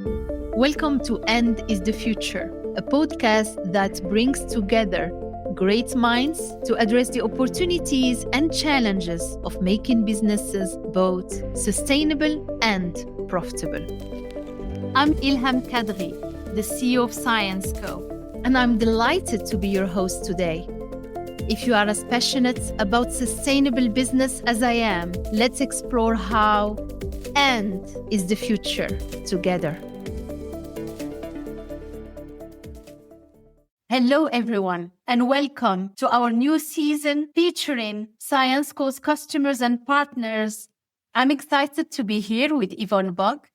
Welcome to End is the Future, a podcast that brings together great minds to address the opportunities and challenges of making businesses both sustainable and profitable. I'm Ilham Kadri, the CEO of Science Co, and I'm delighted to be your host today. If you are as passionate about sustainable business as I am, let's explore how End is the Future together. Hello, everyone, and welcome to our new season featuring Science Co's customers and partners. I'm excited to be here with Yvon Bock,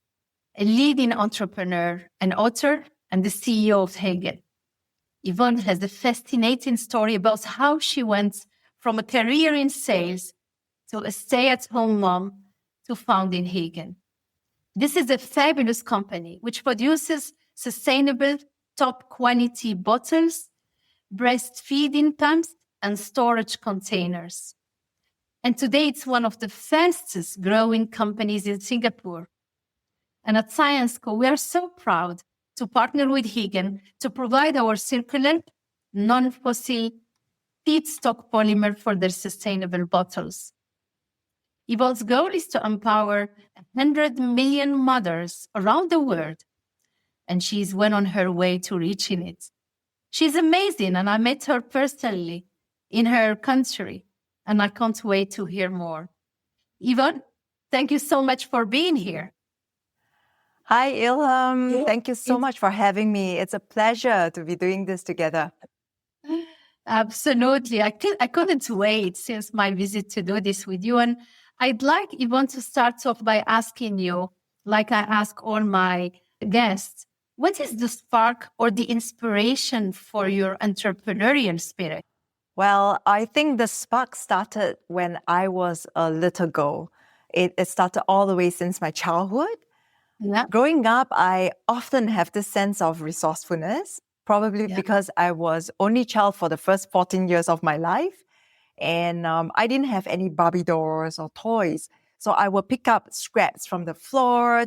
a leading entrepreneur and author and the CEO of Hegen. Yvonne has a fascinating story about how she went from a career in sales to a stay-at-home mom to founding Hegen. This is a fabulous company which produces sustainable top quality bottles, breastfeeding pumps, and storage containers. And today it's one of the fastest growing companies in Singapore. And at Science Co, we are so proud to partner with Hegen to provide our circular, non-fossil feedstock polymer for their sustainable bottles. Yvonne's goal is to empower 100 million mothers around the world, and she's well on her way to reaching it. She's amazing, and I met her personally in her country, and I can't wait to hear more. Yvonne, thank you so much for being here. Hi, Ilham. Thank you so much for having me. It's a pleasure to be doing this together. Absolutely. I couldn't wait since my visit to do this with you. And I'd like Yvonne to start off by asking you, like I ask all my guests, what is the spark or the inspiration for your entrepreneurial spirit? Well, I think the spark started when I was a little girl. It started all the way since my childhood. Yeah. Growing up, I often have this sense of resourcefulness, probably because I was only child for the first 14 years of my life. And I didn't have any Barbie dolls or toys. So I would pick up scraps from the floor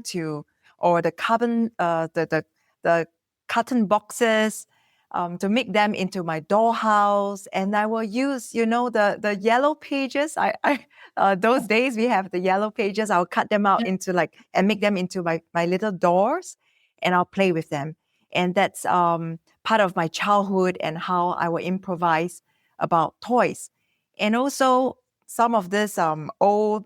or the the carton boxes to make them into my dollhouse. And I will use, the yellow pages. Those days we have the yellow pages. I'll cut them out and make them into my little dolls, and I'll play with them. And that's part of my childhood and how I will improvise about toys. And also some of this old,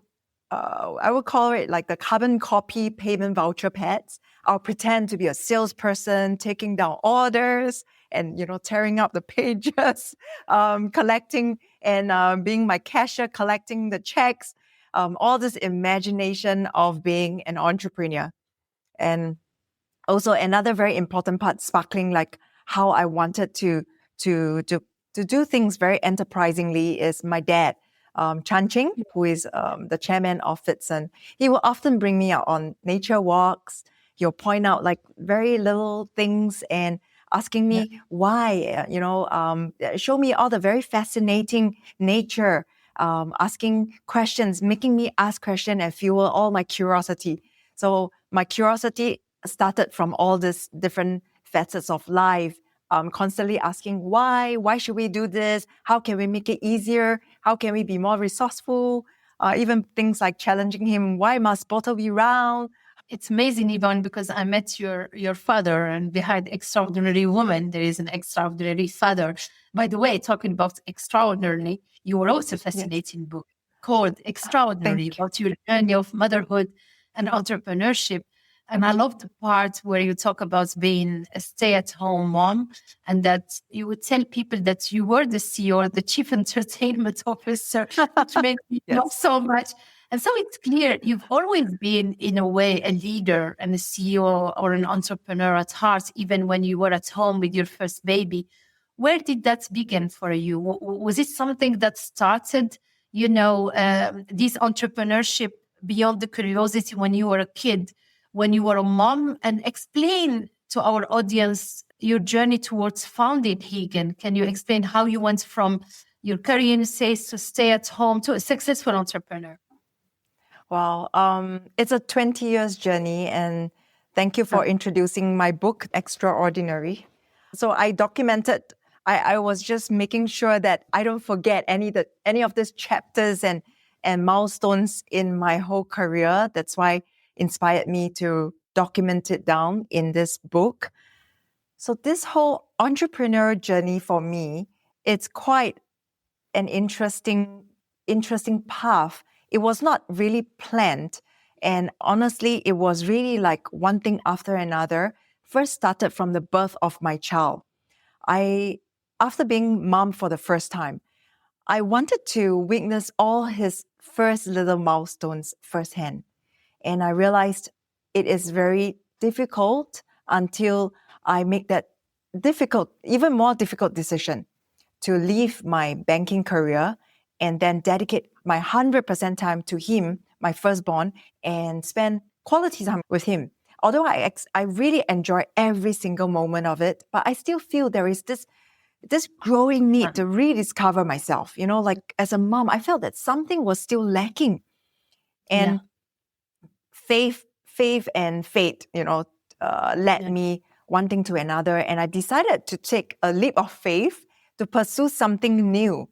I would call it like the carbon copy payment voucher pads. I'll pretend to be a salesperson, taking down orders and, tearing up the pages, collecting and being my cashier, collecting the checks, all this imagination of being an entrepreneur. And also another very important part, sparkling like how I wanted to do things very enterprisingly is my dad, Chan Ching, who is the chairman of Fitson. He will often bring me out on nature walks. He'll point out like very little things and asking me why, show me all the very fascinating nature, asking questions, making me ask questions and fuel all my curiosity. So my curiosity started from all these different facets of life, constantly asking why should we do this? How can we make it easier? How can we be more resourceful? Even things like challenging him, why must bottle be round? It's amazing, Yvonne, because I met your father, and behind extraordinary woman, there is an extraordinary father. By the way, talking about extraordinarily, you wrote a fascinating book called Extraordinary, about your journey of motherhood and entrepreneurship. And I love the part where you talk about being a stay-at-home mom, and that you would tell people that you were the CEO, the chief entertainment officer, which made me love so much. And so it's clear you've always been, in a way, a leader and a CEO or an entrepreneur at heart, even when you were at home with your first baby. Where did that begin for you? Was it something that started, this entrepreneurship beyond the curiosity when you were a kid, when you were a mom? And explain to our audience your journey towards founding Hegen. Can you explain how you went from your career in sales to stay at home to a successful entrepreneur? Well, it's a 20 years journey, and Thank you for introducing my book, Extraordinary. So I documented, I was just making sure that I don't forget any of these chapters and milestones in my whole career. That's why inspired me to document it down in this book. So this whole entrepreneur journey for me, it's quite an interesting path. It was not really planned. And honestly, it was really like one thing after another. First started from the birth of my child. After being mom for the first time, I wanted to witness all his first little milestones firsthand. And I realized it is very difficult until I make that even more difficult decision to leave my banking career and then dedicate my 100% time to him, my firstborn, and spend quality time with him. Although I really enjoy every single moment of it, but I still feel there is this growing need to rediscover myself. You know, like as a mom, I felt that something was still lacking. And faith and fate, led me one thing to another. And I decided to take a leap of faith to pursue something new.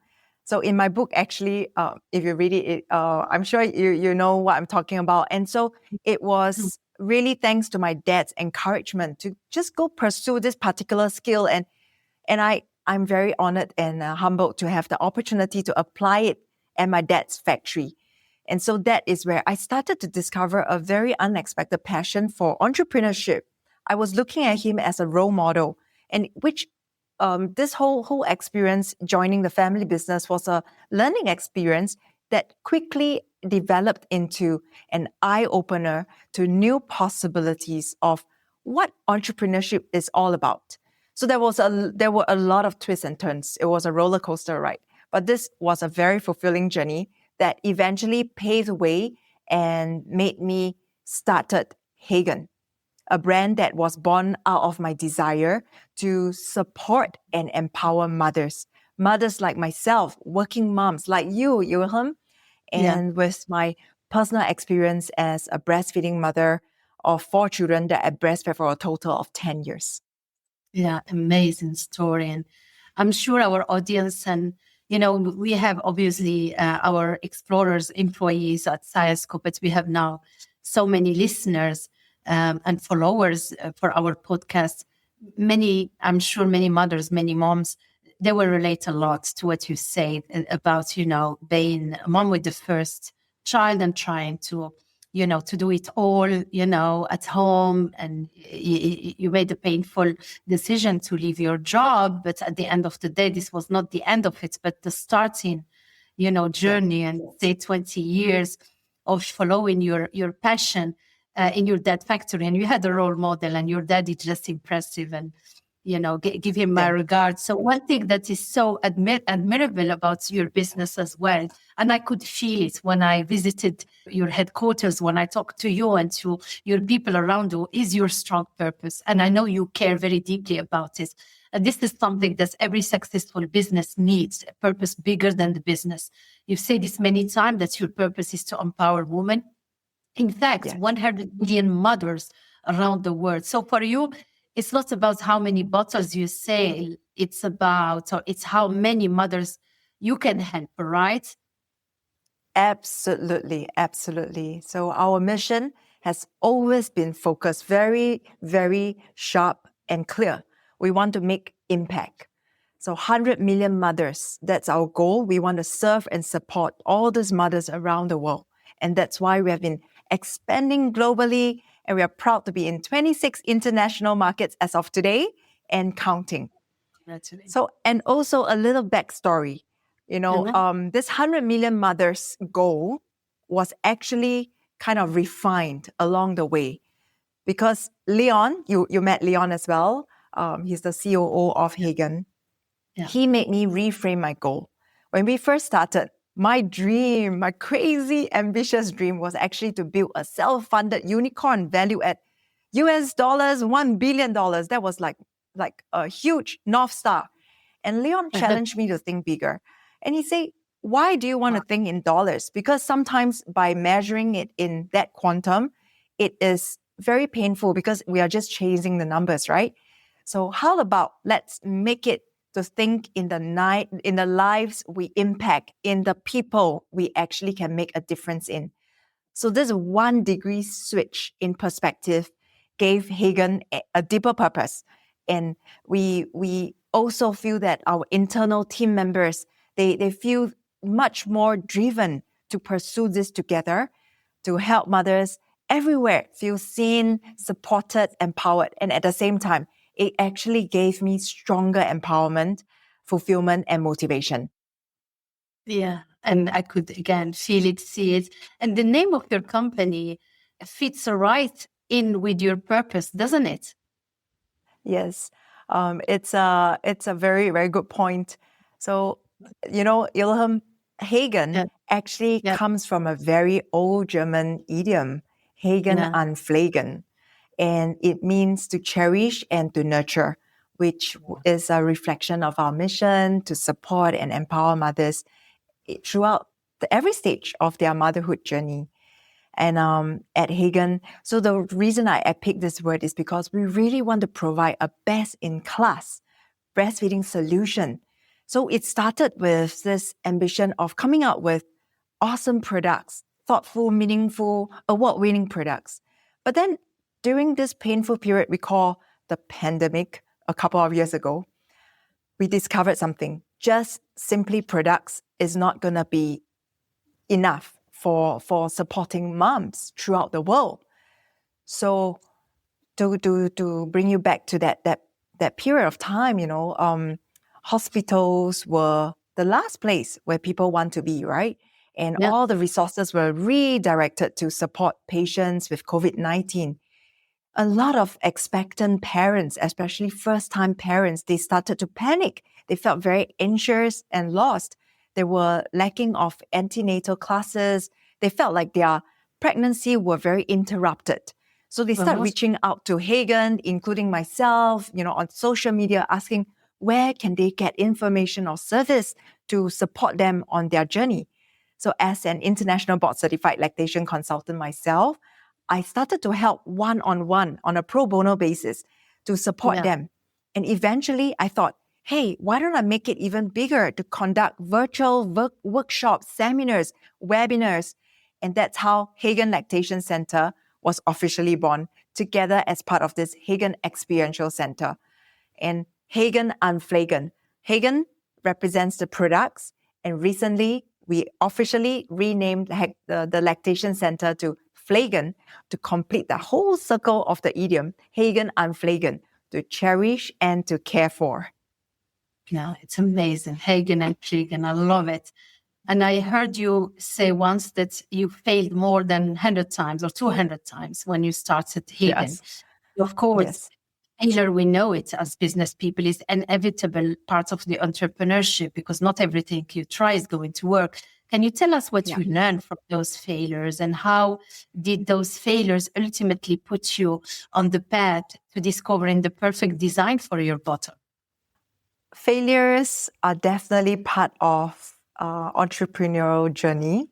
So in my book, actually, if you read it, I'm sure you know what I'm talking about. And so it was really thanks to my dad's encouragement to just go pursue this particular skill. And I'm very honored and humbled to have the opportunity to apply it at my dad's factory. And so that is where I started to discover a very unexpected passion for entrepreneurship. I was looking at him as a role model, and which this whole experience joining the family business was a learning experience that quickly developed into an eye-opener to new possibilities of what entrepreneurship is all about. So there were a lot of twists and turns. It was a roller coaster ride, but this was a very fulfilling journey that eventually paved the way and made me started Hegen, a brand that was born out of my desire to support and empower mothers like myself, working moms like you, Ilham, and with my personal experience as a breastfeeding mother of 4 children that I breastfed for a total of 10 years. Yeah, amazing story. And I'm sure our audience and, we have obviously our explorers, employees at ScienceCo, but we have now so many listeners and followers for our podcast. I'm sure many mothers, many moms, they will relate a lot to what you say about, being a mom with the first child and trying to do it all, at home. And you made a painful decision to leave your job. But at the end of the day, this was not the end of it, but the starting, journey and say 20 years of following your passion in your dad factory. And you had a role model and your dad is just impressive and, give him my regards. So one thing that is so admirable about your business as well, and I could feel it when I visited your headquarters, when I talked to you and to your people around you, is your strong purpose. And I know you care very deeply about it. And this is something that every successful business needs, a purpose bigger than the business. You've said this many times that your purpose is to empower women. In fact, 100 million mothers around the world. So for you, it's not about how many bottles you sell. It's how many mothers you can help, right? Absolutely, absolutely. So our mission has always been focused, very, very sharp and clear. We want to make impact. So 100 million mothers, that's our goal. We want to serve and support all those mothers around the world. And that's why we have been expanding globally, and we are proud to be in 26 international markets as of today and counting. So, and also a little backstory. This 100 million mothers goal was actually kind of refined along the way because Leon, you met Leon as well. He's the COO of Hegen. Yeah. He made me reframe my goal. When we first started, my dream, my crazy ambitious dream was actually to build a self-funded unicorn valued at $1 billion. That was like a huge North Star. And Leon challenged me to think bigger. And he said, why do you want to think in dollars? Because sometimes by measuring it in that quantum, it is very painful because we are just chasing the numbers, right? So how about let's make it to think in the lives we impact, in the people we actually can make a difference in. So this 1 degree switch in perspective gave Hegen a deeper purpose. And we also feel that our internal team members, they feel much more driven to pursue this together, to help mothers everywhere feel seen, supported, empowered. And at the same time, it actually gave me stronger empowerment, fulfillment, and motivation. Yeah. And I could, again, feel it, see it. And the name of your company fits right in with your purpose, doesn't it? Yes, it's a very, very good point. So, Ilham, Hegen Yeah. actually Yeah. comes from a very old German idiom, Hegen Yeah. and Pflegen, and it means to cherish and to nurture, which is a reflection of our mission to support and empower mothers throughout every stage of their motherhood journey. And at Hegen, so the reason I picked this word is because we really want to provide a best-in-class breastfeeding solution. So it started with this ambition of coming out with awesome products, thoughtful, meaningful, award-winning products. But then during this painful period we call the pandemic a couple of years ago, we discovered something. Just simply products is not going to be enough for supporting moms throughout the world. So to bring you back to that period of time, hospitals were the last place where people want to be, right? And Yeah. all the resources were redirected to support patients with COVID-19. A lot of expectant parents, especially first-time parents, they started to panic. They felt very anxious and lost. They were lacking of antenatal classes. They felt like their pregnancy were very interrupted. So they start reaching out to Hegen, including myself, on social media, asking where can they get information or service to support them on their journey. So as an international board certified lactation consultant myself, I started to help one-on-one on a pro bono basis to support them. And eventually I thought, hey, why don't I make it even bigger to conduct virtual workshops, seminars, webinars? And that's how Hegen Lactation Center was officially born, together as part of this Hegen Experiential Center. And Hegen and Pflegen. Hegen represents the products, and recently we officially renamed the Lactation Center to Pflegen to complete the whole circle of the idiom, Hegen and Pflegen, to cherish and to care for. Yeah, it's amazing. Hegen and Pflegen, I love it. And I heard you say once that you failed more than 100 times or 200 times when you started Hegen. Yes. Of course, Yes. failure, we know it as business people, is an inevitable part of the entrepreneurship because not everything you try is going to work. Can you tell us what you learned from those failures and how did those failures ultimately put you on the path to discovering the perfect design for your bottle? Failures are definitely part of entrepreneurial journey.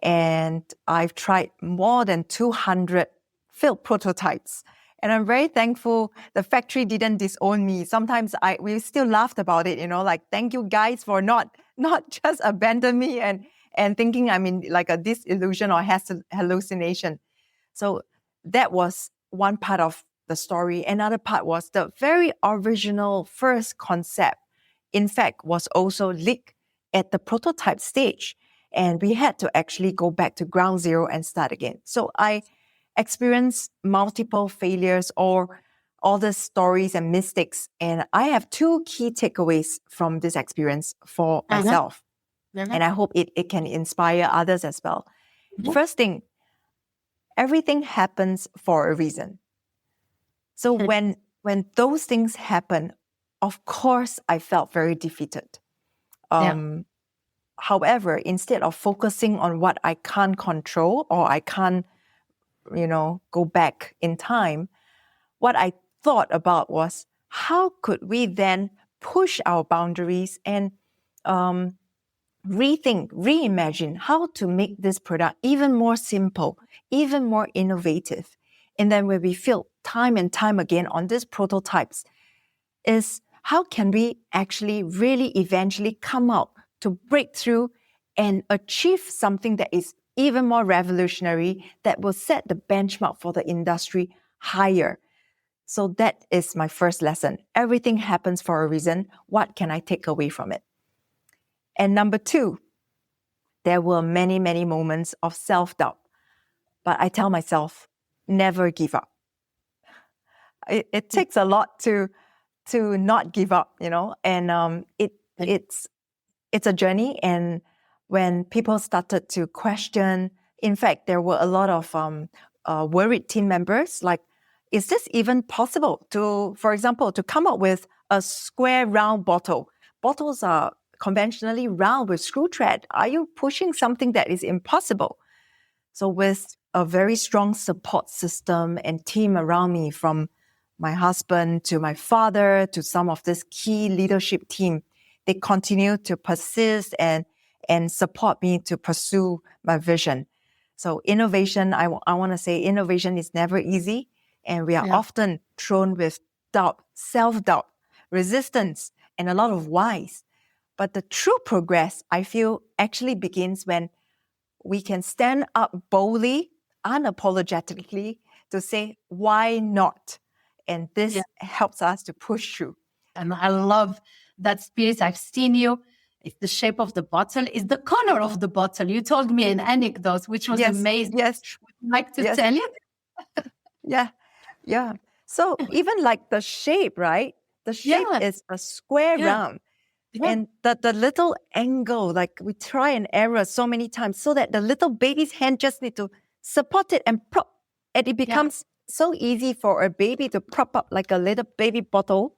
And I've tried more than 200 failed prototypes. And I'm very thankful the factory didn't disown me. Sometimes we still laughed about it, like, thank you guys for not just abandon me and thinking I'm in like a disillusion or hallucination. So that was one part of the story. Another part was the very original first concept, in fact, was also leaked at the prototype stage. And we had to actually go back to ground zero and start again. So I experienced multiple failures or all the stories and mistakes. And I have 2 key takeaways from this experience for myself. And I hope it can inspire others as well. First thing, everything happens for a reason. So when those things happen, of course, I felt very defeated. However, instead of focusing on what I can't control or I can't, go back in time, what I thought about was how could we then push our boundaries and rethink, reimagine how to make this product even more simple, even more innovative. and then where we failed time and time again on these prototypes is how can we actually really eventually come out to break through and achieve something that is even more revolutionary, that will set the benchmark for the industry higher. So that is my first lesson. Everything happens for a reason. What can I take away from it? And number 2, there were many, many moments of self-doubt. But I tell myself, never give up. It takes a lot to not give up, and it's a journey. And when people started to question, in fact, there were a lot of worried team members, like, is this even possible to, for example, to come up with a square round bottle? Bottles are conventionally round with screw thread. Are you pushing something that is impossible? So with a very strong support system and team around me, from my husband to my father to some of this key leadership team, they continue to persist and support me to pursue my vision. So innovation, I want to say innovation is never easy. And we are often thrown with doubt, self-doubt, resistance, and a lot of whys. But the true progress, I feel, actually begins when we can stand up boldly, unapologetically, to say, why not? And this helps us to push through. And I love that spirit. I've seen you. It's the shape of the bottle. It's the color of the bottle. You told me an anecdote, which was amazing. Yes. Would you like to tell it? Yeah. So even like the shape, right? The shape is a square round. Yeah. And the little angle, like we try and error so many times, so that the little baby's hand just need to support it and prop. And it becomes so easy for a baby to prop up like a little baby bottle.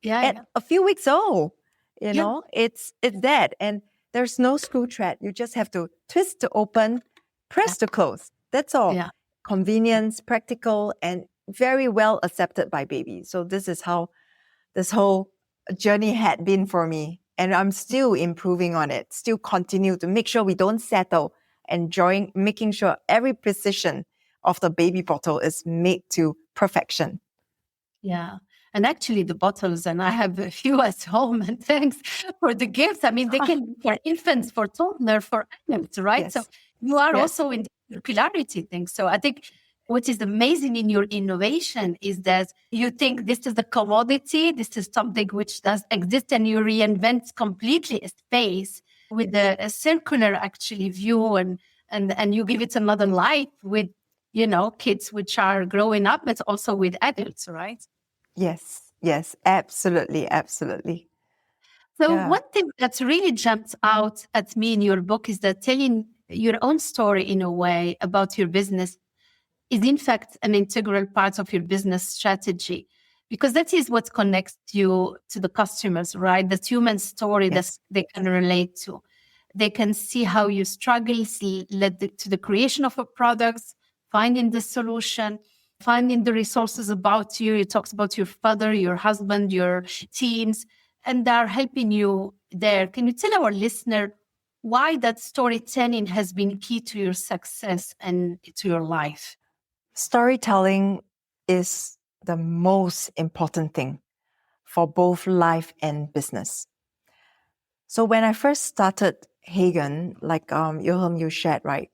At a few weeks old, it's that. And there's no screw thread. You just have to twist to open, press to close. That's all. Yeah. Convenience, practical, and very well accepted by babies. So this is how this whole journey had been for me. And I'm still improving on it, still continue to make sure we don't settle, making sure every precision of the baby bottle is made to perfection. Yeah. And actually the bottles, and I have a few at home, and thanks for the gifts. I mean, they can be for infants, for toddlers, for adults, right? Yes. So you are also in the circularity thing. So I think what is amazing in your innovation is that you think this is a commodity, this is something which does exist, and you reinvent completely a space with a circular actually view, and you give it another life with, kids which are growing up, but also with adults, right? Yes, absolutely. So one thing that's really jumped out at me in your book is that telling your own story in a way about your business is in fact an integral part of your business strategy, because that is what connects you to the customers, right? That human story that they can relate to. They can see how you struggle, led to the creation of a product, finding the solution, finding the resources about you. It talks about your father, your husband, your teams, and they're helping you there. Can you tell our listener why that storytelling has been key to your success and to your life? Storytelling is the most important thing for both life and business. So when I first started Hegen, like Ilham, you shared, right?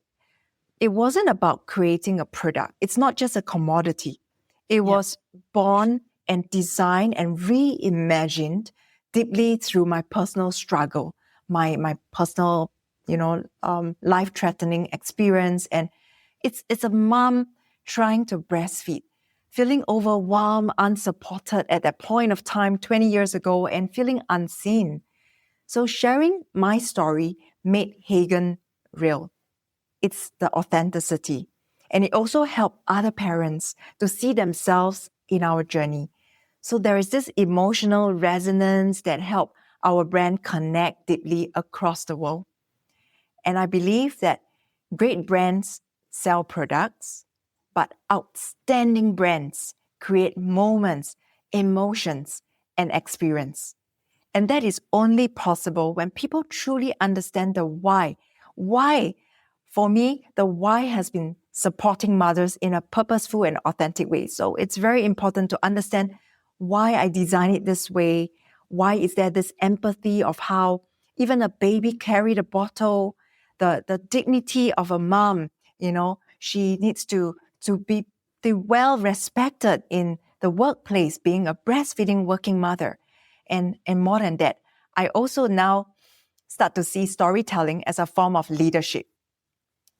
It wasn't about creating a product. It's not just a commodity. It was born and designed and reimagined deeply through my personal struggle, my personal, life-threatening experience. And it's a mom trying to breastfeed, feeling overwhelmed, unsupported at that point of time 20 years ago, and feeling unseen. So sharing my story made Hegen real. It's the authenticity. And it also helped other parents to see themselves in our journey. So there is this emotional resonance that helped our brand connect deeply across the world. And I believe that great brands sell products, but outstanding brands create moments, emotions, and experience. And that is only possible when people truly understand the why. Why? For me, the why has been supporting mothers in a purposeful and authentic way. So it's very important to understand why I design it this way. Why is there this empathy of how even a baby carry the bottle, the dignity of a mom, she needs to be well respected in the workplace, being a breastfeeding working mother. And more than that, I also now start to see storytelling as a form of leadership.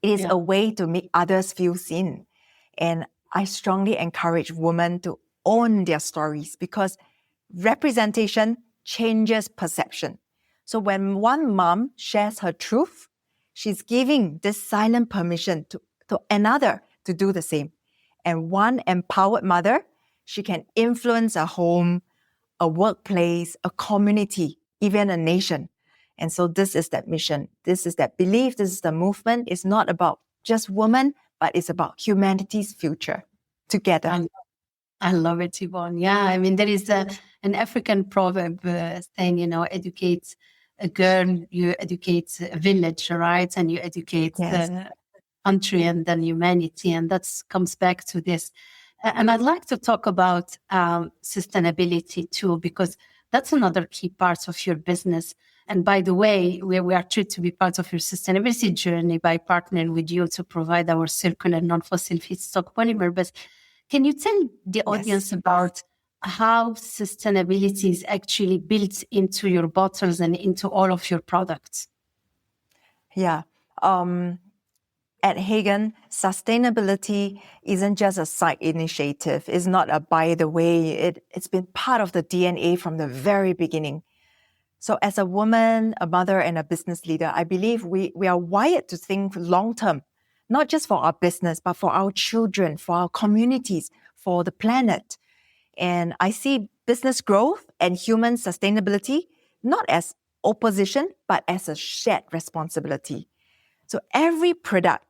It is a way to make others feel seen. And I strongly encourage women to own their stories because representation changes perception. So when one mom shares her truth, she's giving this silent permission to another to do the same. And one empowered mother, she can influence a home, a workplace, a community, even a nation. And so this is that mission. This is that belief. This is the movement. It's not about just women, but it's about humanity's future together. I love it, Yvonne. Yeah, I mean, there is an African proverb saying, educate a girl, you educate a village, right? And you educate the country and then humanity. And that comes back to this. And I'd like to talk about sustainability too, because that's another key part of your business. And by the way, we are thrilled to be part of your sustainability journey by partnering with you to provide our circular non-fossil feedstock polymer. But can you tell the audience about how sustainability is actually built into your bottles and into all of your products? Yeah. At Hegen, sustainability isn't just a side initiative. It's not a by the way. It's been part of the DNA from the very beginning. So as a woman, a mother, and a business leader, I believe we are wired to think long-term, not just for our business, but for our children, for our communities, for the planet. And I see business growth and human sustainability not as opposition, but as a shared responsibility. So every product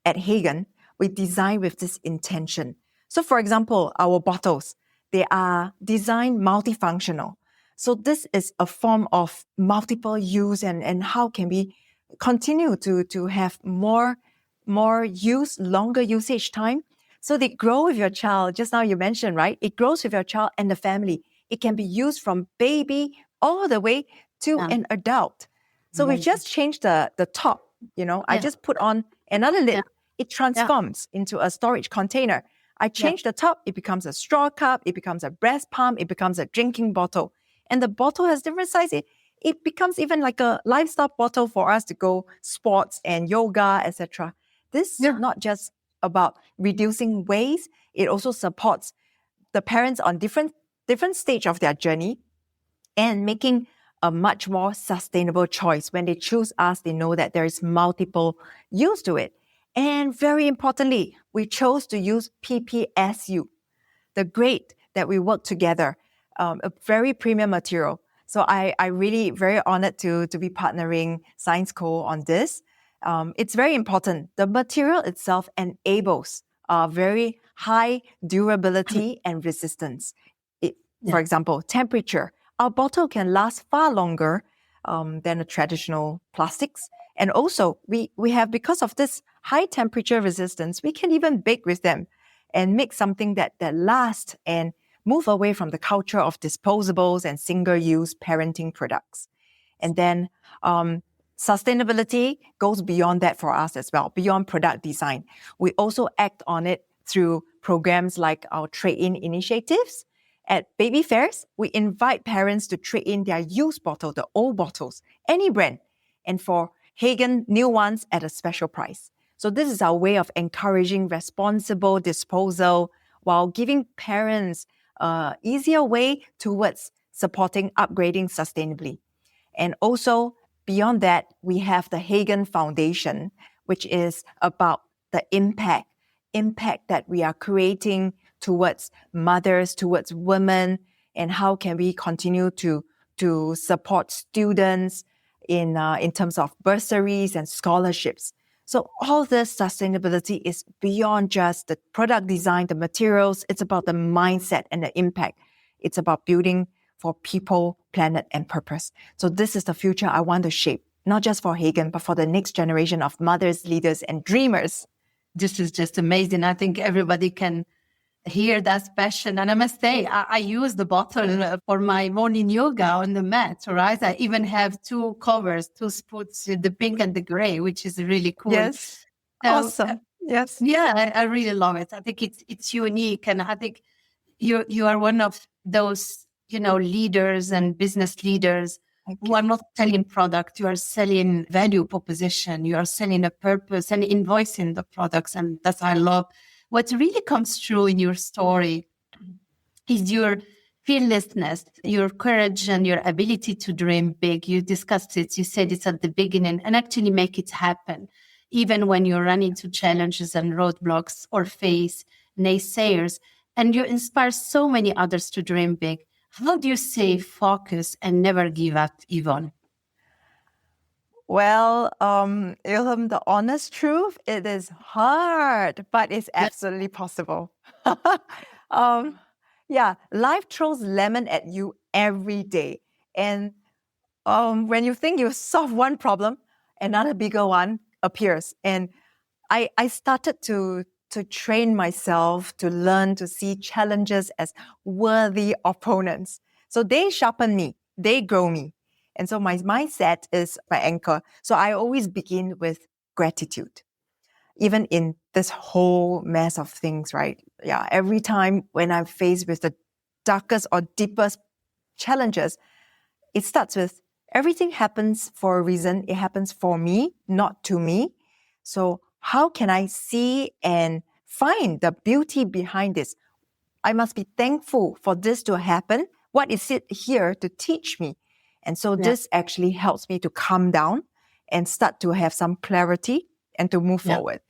at Hegen, we design with this intention. So for example, our bottles, they are designed multifunctional. So this is a form of multiple use and how can we continue to have more use, longer usage time. So they grow with your child. Just now you mentioned, right? It grows with your child and the family. It can be used from baby all the way to an adult. So we just changed the top, I just put on another lid. It transforms into a storage container. I change the top, it becomes a straw cup, it becomes a breast pump, it becomes a drinking bottle. And the bottle has different sizes. It becomes even like a livestock bottle for us to go sports and yoga, etc. This is not just about reducing waste. It also supports the parents on different stage of their journey and making a much more sustainable choice. When they choose us, they know that there is multiple use to it. And very importantly, we chose to use PPSU, the grade that we work together, a very premium material. So I really very honored to be partnering Science Co on this. It's very important. The material itself enables very high durability and resistance. For example, temperature. Our bottle can last far longer than a traditional plastics. And also, we have, because of this high temperature resistance, we can even bake with them and make something that lasts and move away from the culture of disposables and single-use parenting products. And then sustainability goes beyond that for us as well, beyond product design. We also act on it through programs like our trade-in initiatives. At baby fairs, we invite parents to trade in their used bottle, the old bottles, any brand, and for Hegen new ones at a special price. So this is our way of encouraging responsible disposal while giving parents an easier way towards supporting upgrading sustainably. And also beyond that, we have the Hegen Foundation, which is about the impact that we are creating towards mothers, towards women, and how can we continue to support students in terms of bursaries and scholarships. So all this sustainability is beyond just the product design, the materials. It's about the mindset and the impact. It's about building for people, planet, and purpose. So this is the future I want to shape, not just for Hegen, but for the next generation of mothers, leaders, and dreamers. this is just amazing. I think everybody can hear that passion. And I must say, I use the bottle for my morning yoga on the mat, right? I even have two covers, two spots, the pink and the gray, which is really cool. Yes. So, Awesome. Yes. yeah, I really love it. I think it's unique. And I think you are one of those, leaders and business leaders who are not selling product. You are selling value proposition. You are selling a purpose and invoicing the products. And that's I love. What really comes through in your story is your fearlessness, your courage, and your ability to dream big. You discussed it. You said it at the beginning, and actually make it happen, even when you run into challenges and roadblocks or face naysayers. And you inspire so many others to dream big. How do you stay focused and never give up, Yvon? Well, Ilham, the honest truth, it is hard, but it's absolutely possible. Yeah, life throws lemon at you every day. And when you think you've solved one problem, another bigger one appears. And I started to train myself to learn to see challenges as worthy opponents. So they sharpen me, they grow me. And so my mindset is my anchor. So I always begin with gratitude, even in this whole mess of things, right? Yeah, every time when I'm faced with the darkest or deepest challenges, it starts with everything happens for a reason. It happens for me, not to me. So how can I see and find the beauty behind this? I must be thankful for this to happen. What is it here to teach me? And so this actually helps me to calm down and start to have some clarity and to move forward.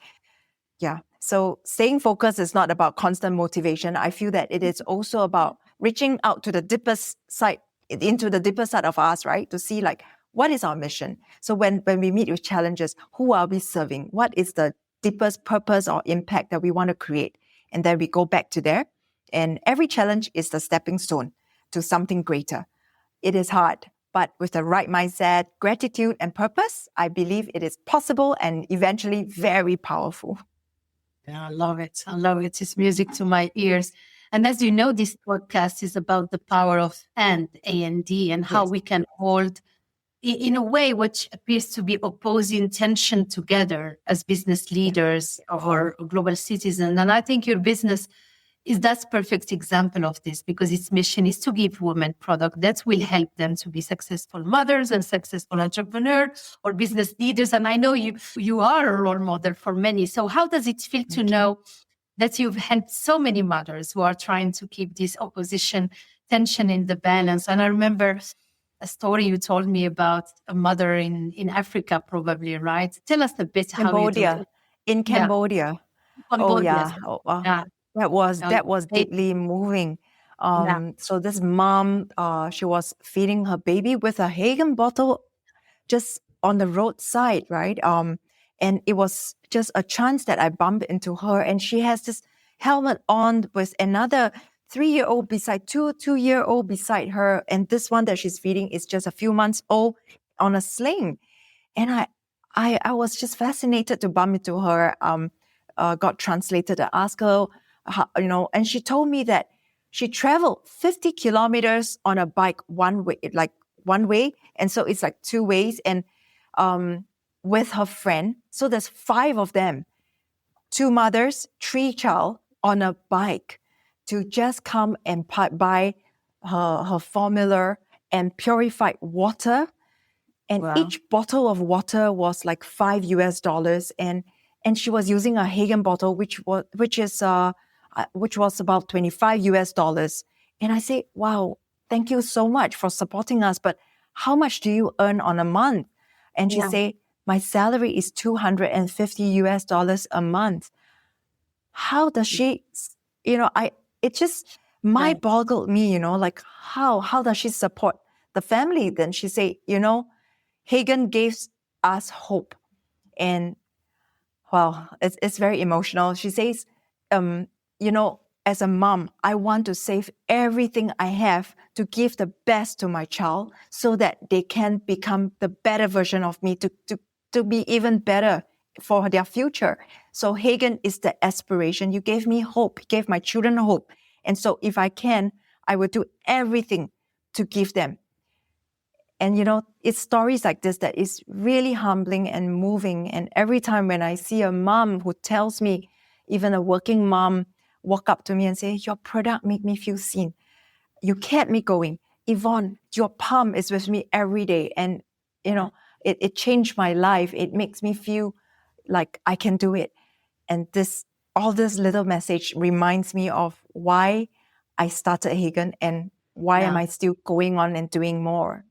Yeah. So staying focused is not about constant motivation. I feel that it is also about reaching out to the deepest side, into the deeper side of us, right? To see like, what is our mission? So when we meet with challenges, who are we serving? What is the deepest purpose or impact that we want to create? And then we go back to there. And every challenge is the stepping stone to something greater. It is hard, but with the right mindset, gratitude, and purpose, I believe it is possible and eventually very powerful. Yeah, I love it. I love it. It's music to my ears. And as you know, this podcast is about the power of A&D, and how we can hold, in a way, which appears to be opposing tension together as business leaders or global citizens. And I think your business is that perfect example of this, because its mission is to give women product that will help them to be successful mothers and successful entrepreneurs or business leaders. And I know you are a role model for many. So how does it feel to know that you've helped so many mothers who are trying to keep this opposition tension in the balance? And I remember a story you told me about a mother in Africa, probably, right? Tell us a bit how you do it. In Cambodia. Oh, yeah. Oh, wow. Yeah. That was deeply moving. So this mom, she was feeding her baby with a Hegen bottle just on the roadside, right? And it was just a chance that I bumped into her, and she has this helmet on with another 3-year-old beside 2-year-old beside her, and this one that she's feeding is just a few months old on a sling. And I was just fascinated to bump into her. Got translated to ask her, and she told me that she traveled 50 kilometers on a bike one way. And so it's like 2 ways. And with her friend, so there's 5 of them, 2 mothers, 3 child on a bike to just come and buy her formula and purified water. And each bottle of water was like $5. And she was using a Hegen bottle, which was about $25. And I say, wow, thank you so much for supporting us. But how much do you earn on a month? And she say, my salary is $250 a month. How does she, it just mind boggled me, like how does she support the family? Then she say, Hegen gives us hope. And wow, it's very emotional. She says, as a mom, I want to save everything I have to give the best to my child so that they can become the better version of me, to be even better for their future. So Hegen is the aspiration. You gave me hope. You gave my children hope. And so if I can, I will do everything to give them. And, it's stories like this that is really humbling and moving. And every time when I see a mom who tells me, even a working mom, walk up to me and say, your product make me feel seen. You kept me going. Yvonne, your palm is with me every day. And, it changed my life. It makes me feel like I can do it. And all this little message reminds me of why I started Hegen and why am I still going on and doing more.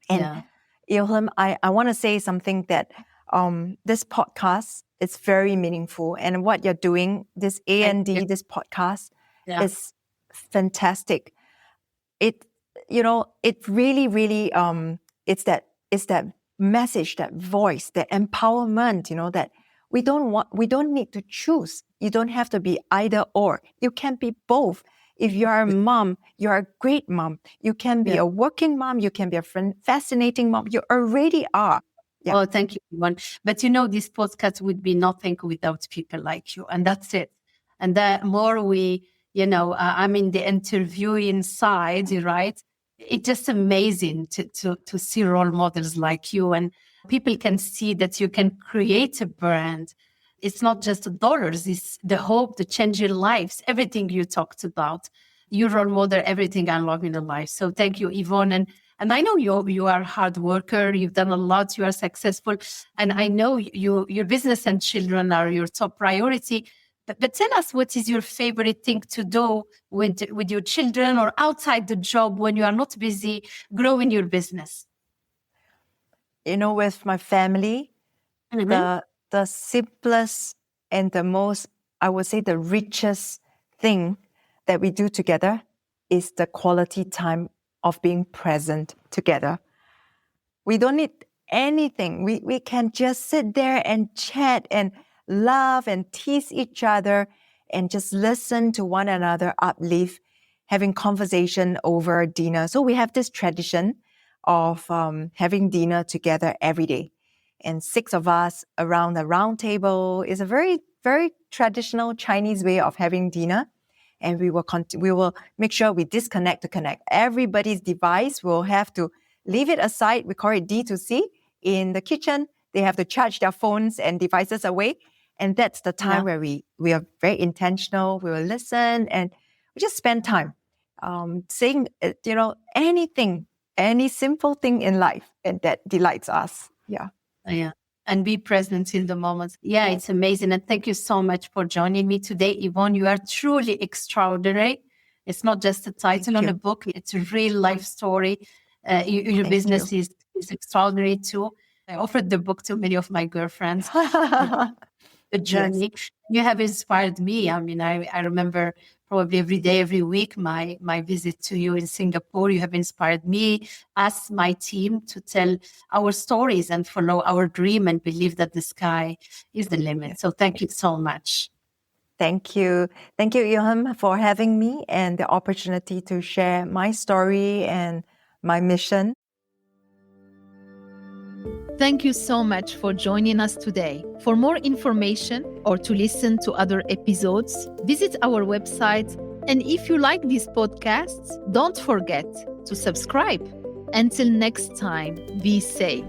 And Ilham, I want to say something that this podcast is very meaningful. And what you're doing, this A&D, this podcast is fantastic. It really, really, it's that message, that voice, that empowerment, that we don't need to choose. You don't have to be either or. You can be both. If you are a mom, you're a great mom. You can be a working mom. You can be a fascinating mom. You already are. Yeah. Oh, thank you, Yvonne. But this podcast would be nothing without people like you. And that's it. And the more we, I'm in the interviewing side, right? It's just amazing to see role models like you. And people can see that you can create a brand. It's not just the dollars, it's the hope, the changing lives, everything you talked about. You role model everything I love in the life. So thank you, Yvonne. And I know you are a hard worker. You've done a lot. You are successful. And I know your business and children are your top priority. But tell us, what is your favorite thing to do with your children or outside the job when you are not busy growing your business? With my family, the simplest and the most, I would say, the richest thing that we do together is the quality time of being present together. We don't need anything. We can just sit there and chat and laugh and tease each other and just listen to one another, uplift, having conversation over dinner. So we have this tradition of having dinner together every day. And 6 of us around a round table is a very, very traditional Chinese way of having dinner. And we will make sure we disconnect to connect. Everybody's device will have to leave it aside. We call it D2C. In the kitchen, they have to charge their phones and devices away. And that's the time where we are very intentional. We will listen and we just spend time saying, anything, any simple thing in life, and that delights us. Yeah. Yeah. And be present in the moment. Yeah, it's amazing. And thank you so much for joining me today, Yvonne. You are truly extraordinary. It's not just a title on a book. It's a real life story. Your business is extraordinary too. I offered the book to many of my girlfriends. The journey. Yes. You have inspired me. I mean, I remember probably every day, every week, my visit to you in Singapore. You have inspired me, us, my team, to tell our stories and follow our dream and believe that the sky is the limit. So thank you so much. Thank you. Thank you, Ilham, for having me and the opportunity to share my story and my mission. Thank you so much for joining us today. For more information or to listen to other episodes, visit our website. And if you like these podcasts, don't forget to subscribe. Until next time, be safe.